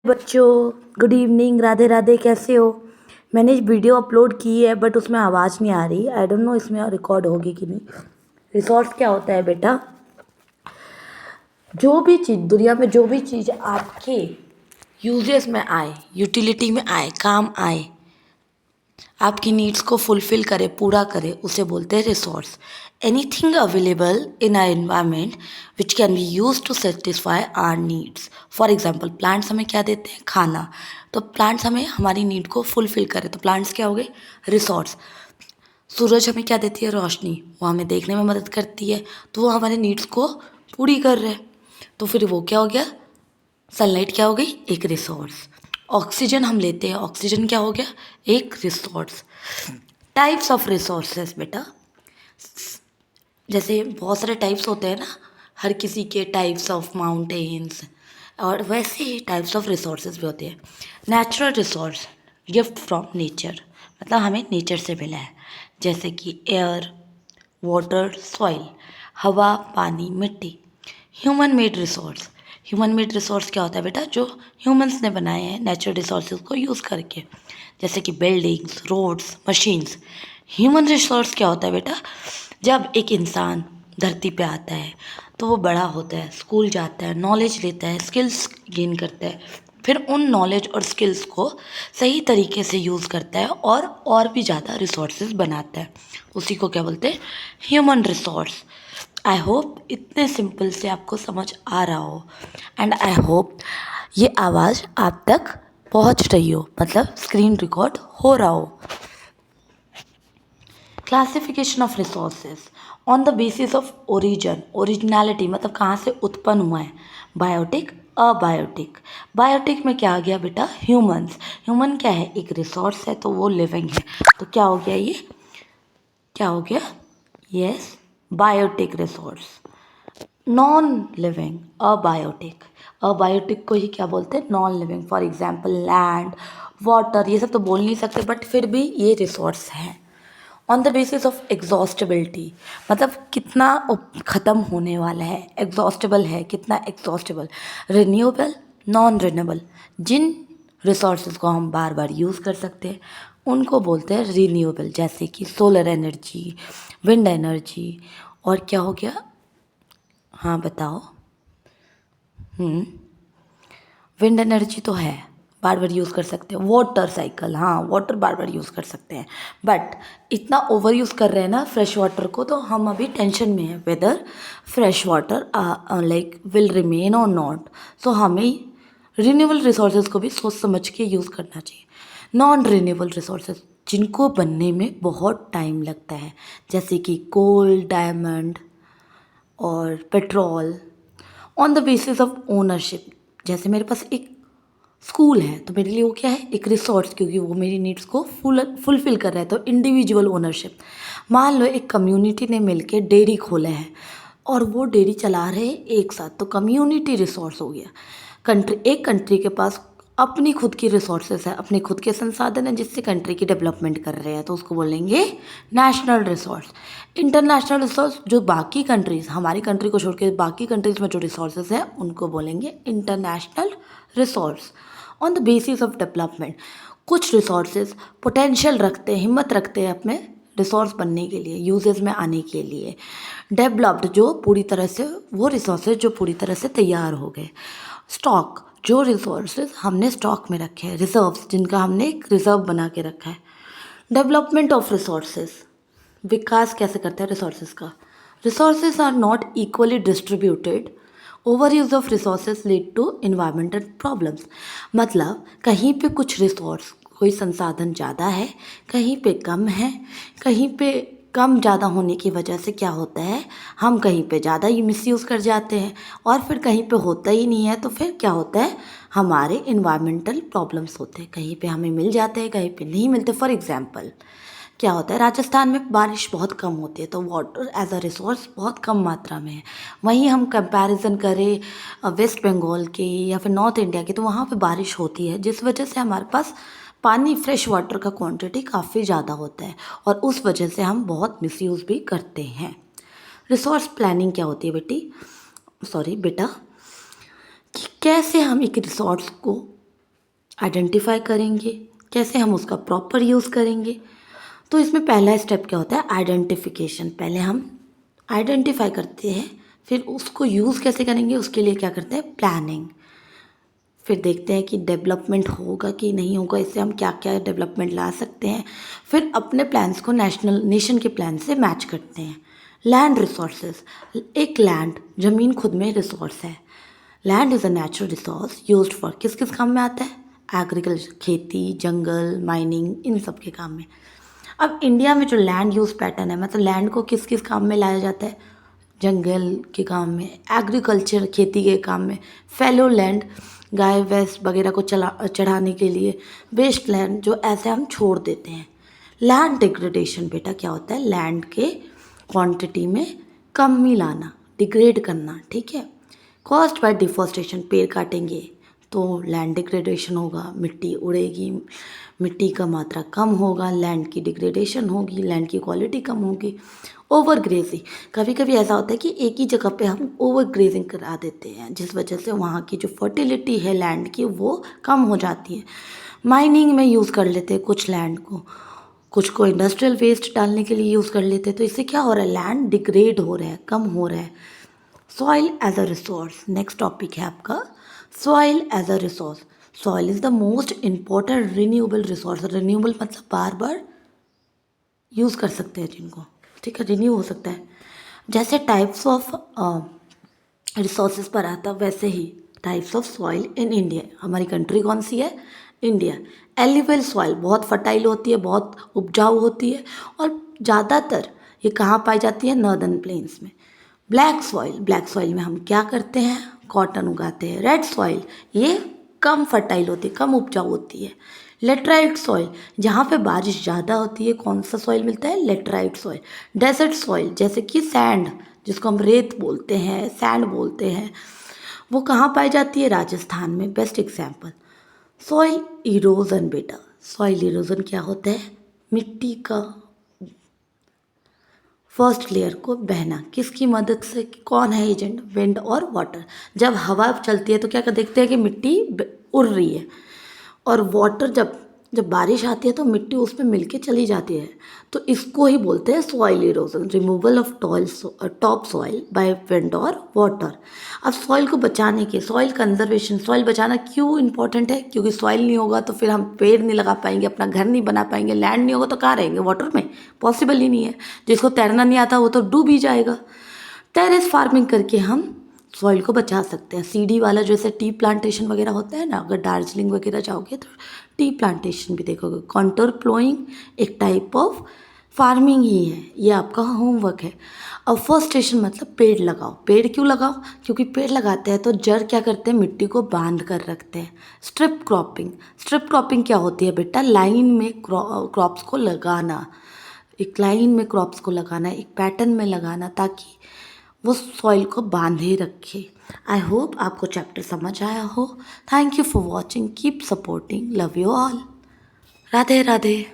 बच्चों, good evening. Radhe Radhe. कैसे हो? मैंने वीडियो अपलोड की है बट उसमें आवाज़ नहीं आ रही। आई डोंट नो इसमें रिकॉर्ड होगी कि नहीं। रिसोर्स क्या होता है बेटा? जो भी चीज़ दुनिया में, जो भी चीज़ आपके यूजेस में आए, यूटिलिटी में आए, काम आए, आपकी नीड्स को फुलफिल करे, पूरा करे, उसे बोलते हैं resource. Anything available in our environment which can be use to satisfy our needs. For example, plants हमें क्या देते हैं? खाना। तो प्लांट्स हमें हमारी नीड को फुलफिल करे, तो प्लांट्स क्या हो गए? रिसोर्स। सूरज हमें क्या देती है? रोशनी। वो हमें देखने में मदद करती है, तो वो हमारे नीड्स को पूरी कर रहे हैं। तो फिर वो क्या हो गया? सनलाइट क्या हो गई? एक रिसोर्स। ऑक्सीजन हम लेते हैं, ऑक्सीजन क्या हो गया? एक रिसोर्स। टाइप्स ऑफ रिसोर्सेस बेटा, जैसे बहुत सारे टाइप्स होते हैं ना, हर किसी के टाइप्स ऑफ माउंटेन्स, और वैसे ही टाइप्स ऑफ रिसोर्सेज भी होते हैं। Natural resource, gift from nature, मतलब हमें नेचर से मिला है, जैसे कि एयर, वाटर, सॉइल, हवा, पानी, मिट्टी। Human made resource, human made resource क्या होता है बेटा? जो ह्यूमंस ने बनाए हैं नेचुरल रिसोर्सेज को यूज़ करके, जैसे कि buildings, roads, machines. Human resource क्या होता है बेटा? जब एक इंसान धरती पे आता है तो वो बड़ा होता है, स्कूल जाता है, नॉलेज लेता है, स्किल्स गेन करता है, फिर उन नॉलेज और स्किल्स को सही तरीके से यूज़ करता है और भी ज़्यादा रिसोर्सेज बनाता है। उसी को क्या बोलते हैं? Human resource. आई होप इतने सिंपल से आपको समझ आ रहा हो, एंड आई होप ये आवाज़ आप तक पहुंच रही हो, मतलब स्क्रीन रिकॉर्ड हो रहा हो। Classification of resources on the basis of origin, originality मतलब कहाँ से उत्पन्न हुआ है। Biotic, abiotic. बायोटिक में क्या आ गया बेटा? ह्यूमंस। ह्यूमन क्या है? एक रिसोर्स है, तो वो लिविंग है, तो क्या हो गया? ये क्या हो गया? Yes, biotic resource. Non living, abiotic. Abiotic को ही क्या बोलते हैं? Non living. For example land, water, ये सब तो बोल नहीं सकते बट फिर भी ये रिसोर्स हैं। ऑन द बेसिस ऑफ एग्जॉस्टेबिलिटी, मतलब कितना ख़त्म होने वाला है, एग्जॉस्टेबल है, कितना एग्जॉस्टेबल। रिन्यूएबल, नॉन रिन्यूएबल, जिन रिसोर्सेज को हम बार बार यूज़ कर सकते हैं उनको बोलते हैं रिन्यूएबल, जैसे कि सोलर एनर्जी, विंड एनर्जी। और क्या हो गया? हाँ बताओ। विंड एनर्जी तो है, बार बार यूज़ कर सकते हैं। वाटर साइकिल, हाँ वाटर बार बार यूज़ कर सकते हैं, बट इतना ओवर यूज़ कर रहे हैं ना फ्रेश वाटर को, तो हम अभी टेंशन में हैं whether fresh water like will remain और नॉट। सो हमें रिन्यूएबल रिसोर्सेज को भी सोच समझ के यूज़ करना चाहिए। नॉन रिन्यूएबल रिसोर्सेज, जिनको बनने में बहुत टाइम लगता है, जैसे कि कोल, डायमंड और petrol. On the basis of ownership, जैसे मेरे पास एक स्कूल है तो मेरे लिए वो क्या है? एक रिसोर्स, क्योंकि वो मेरी नीड्स को फुलफिल कर रहा है, तो इंडिविजुअल ओनरशिप। मान लो एक कम्युनिटी ने मिलके डेयरी खोला है और वो डेयरी चला रहे हैं एक साथ, तो कम्युनिटी रिसोर्स हो गया। एक कंट्री के पास अपनी खुद की रिसोर्सेज है, अपने खुद के संसाधन हैं जिससे कंट्री की डेवलपमेंट कर रहे हैं, तो उसको बोलेंगे नेशनल रिसोर्स। इंटरनेशनल रिसोर्स, जो बाकी कंट्रीज़, हमारी कंट्री को छोड़ के बाकी कंट्रीज़ में जो रिसोर्सेज हैं उनको बोलेंगे international resource. On the basis of development, कुछ रिसोर्सेज पोटेंशियल रखते हैं, हिम्मत रखते हैं अपने रिसोर्स बनने के लिए, यूजेस में आने के लिए। डेवलप्ड, जो पूरी तरह से, वो रिसोर्सेज जो पूरी तरह से तैयार हो गए। स्टॉक, जो रिसोर्सेज हमने स्टॉक में रखे हैं, रिजर्व्स, जिनका हमने एक रिजर्व बना के रखा है। डेवलपमेंट ऑफ रिसोर्सेज, विकास कैसे करते हैं रिसोर्सेज का? Resources are not equally distributed, over use of resources lead to environmental problems. मतलब कहीं पे कुछ रिसोर्स, कोई संसाधन ज़्यादा है, कहीं पे कम है, कहीं पे कम ज़्यादा होने की वजह से क्या होता है, हम कहीं पे ज़्यादा ही मिसयूज़ कर जाते हैं, और फिर कहीं पे होता ही नहीं है, तो फिर क्या होता है? हमारे इन्वायरमेंटल प्रॉब्लम्स होते हैं। कहीं पे हमें मिल जाते हैं, कहीं पे नहीं मिलते। फॉर एग्जाम्पल क्या होता है? राजस्थान में बारिश बहुत कम होती है, तो वाटर एज अ रिसोर्स बहुत कम मात्रा में है। वहीं हम कंपैरिजन करें वेस्ट बंगाल के या फिर नॉर्थ इंडिया के, तो वहाँ पे बारिश होती है, जिस वजह से हमारे पास पानी, फ्रेश वाटर का क्वांटिटी काफ़ी ज़्यादा होता है, और उस वजह से हम बहुत मिसयूज़ भी करते हैं। रिसोर्स प्लानिंग क्या होती है बेटा, कि कैसे हम एक रिसोर्स को आइडेंटिफाई करेंगे, कैसे हम उसका प्रॉपर यूज़ करेंगे। तो इसमें पहला स्टेप क्या होता है, आइडेंटिफिकेशन। पहले हम आइडेंटिफाई करते हैं, फिर उसको यूज़ कैसे करेंगे उसके लिए क्या करते हैं, प्लानिंग। फिर देखते हैं कि डेवलपमेंट होगा कि नहीं होगा, इससे हम क्या क्या डेवलपमेंट ला सकते हैं। फिर अपने प्लान्स को नेशन के प्लान से मैच करते हैं। लैंड रिसोर्सेज, एक लैंड ज़मीन खुद में रिसोर्स है। Land is a natural resource used for किस किस काम में आता है, एग्रीकल्चर, खेती, जंगल, माइनिंग, इन सब के काम में। अब इंडिया में जो लैंड यूज़ पैटर्न है, मतलब लैंड को किस किस काम में लाया जाता है, जंगल के काम में, एग्रीकल्चर, खेती के काम में, फैलो लैंड, गाय भैंस वगैरह को चढ़ाने के लिए, वेस्ट लैंड जो ऐसे हम छोड़ देते हैं। लैंड डिग्रेडेशन बेटा क्या होता है, लैंड के क्वांटिटी में कमी लाना, डिग्रेड करना, ठीक है। कॉज्ड बाय डिफॉरेस्टेशन, पेड़ काटेंगे तो लैंड डिग्रेडेशन होगा, मिट्टी उड़ेगी, मिट्टी का मात्रा कम होगा, लैंड की डिग्रेडेशन होगी, लैंड की क्वालिटी कम होगी। ओवर ग्रेजिंग, कभी कभी ऐसा होता है कि एक ही जगह पे हम ओवर ग्रेजिंग करा देते हैं, जिस वजह से वहाँ की जो फर्टिलिटी है लैंड की वो कम हो जाती है। माइनिंग में यूज़ कर लेते हैं कुछ लैंड को, कुछ को इंडस्ट्रियल वेस्ट डालने के लिए यूज़ कर लेते हैं, तो इससे क्या हो रहा है, लैंड डिग्रेड हो रहा है, कम हो रहा है। Soil as a resource, next topic है आपका soil as a resource. Soil is the most important renewable resource. Renewable मतलब बार बार यूज़ कर सकते हैं जिनको, ठीक है, रिन्यू हो सकता है। जैसे टाइप्स ऑफ रिसोर्सेज पर आता वैसे ही types of soil in India. हमारी कंट्री कौन सी है, इंडिया। एलिवेल सॉइल बहुत फर्टाइल होती है, बहुत उपजाऊ होती है, और ज़्यादातर ये कहाँ पाई जाती है, नॉर्दर्न प्लेन्स में। ब्लैक सॉइल, ब्लैक सॉइल में हम क्या करते हैं, कॉटन उगाते हैं। रेड सॉइल ये कम फर्टाइल होती है, कम उपजाऊ होती है। लेटराइट सॉइल, जहाँ पे बारिश ज़्यादा होती है कौन सा सॉइल मिलता है, लेटराइट सॉइल। डेजर्ट सॉइल जैसे कि सैंड, जिसको हम रेत बोलते हैं, सैंड बोलते हैं, वो कहाँ पाई जाती है, राजस्थान में, बेस्ट एग्जाम्पल। सॉइल इरोजन बेटा, सॉइल इरोजन क्या होता है, मिट्टी का फर्स्ट लेयर को बहना, किसकी मदद से, कौन है एजेंट, विंड और वाटर। जब हवा चलती है तो क्या देखते हैं कि मिट्टी उड़ रही है, और वाटर जब जब बारिश आती है तो मिट्टी उसमें मिलके चली जाती है। तो इसको ही बोलते हैं soil erosion, removal of top soil by wind और वाटर। अब सॉइल को बचाने के, सॉइल कंजर्वेशन, सॉइल बचाना क्यों इंपॉर्टेंट है, क्योंकि सॉइल नहीं होगा तो फिर हम पेड़ नहीं लगा पाएंगे, अपना घर नहीं बना पाएंगे, लैंड नहीं होगा तो कहाँ रहेंगे, वाटर में, पॉसिबल ही नहीं है। जिसको तैरना नहीं आता वो तो डूब ही जाएगा। टेरेस फार्मिंग करके हम सॉइल को बचा सकते हैं। सीडी वाला जैसे टी प्लांटेशन वगैरह होता है ना, अगर दार्जिलिंग वगैरह जाओगे तो टी प्लांटेशन भी देखोगे। कॉन्टोर प्लोइंग एक टाइप ऑफ फार्मिंग ही है, ये आपका होमवर्क है। अफॉरेस्टेशन मतलब पेड़ लगाओ। पेड़ क्यों लगाओ, क्योंकि पेड़ लगाते हैं तो जड़ क्या करते हैं, मिट्टी को बांध कर रखते हैं। स्ट्रिप क्रॉपिंग, स्ट्रिप क्रॉपिंग क्या होती है बेटा, लाइन में क्रॉप्स को लगाना, एक लाइन में क्रॉप्स को लगाना, एक पैटर्न में लगाना, ताकि वो सॉइल को बांधे रखे। आई होप आपको चैप्टर समझ आया हो। Thank you for watching, keep supporting, love you all, Radhe Radhe.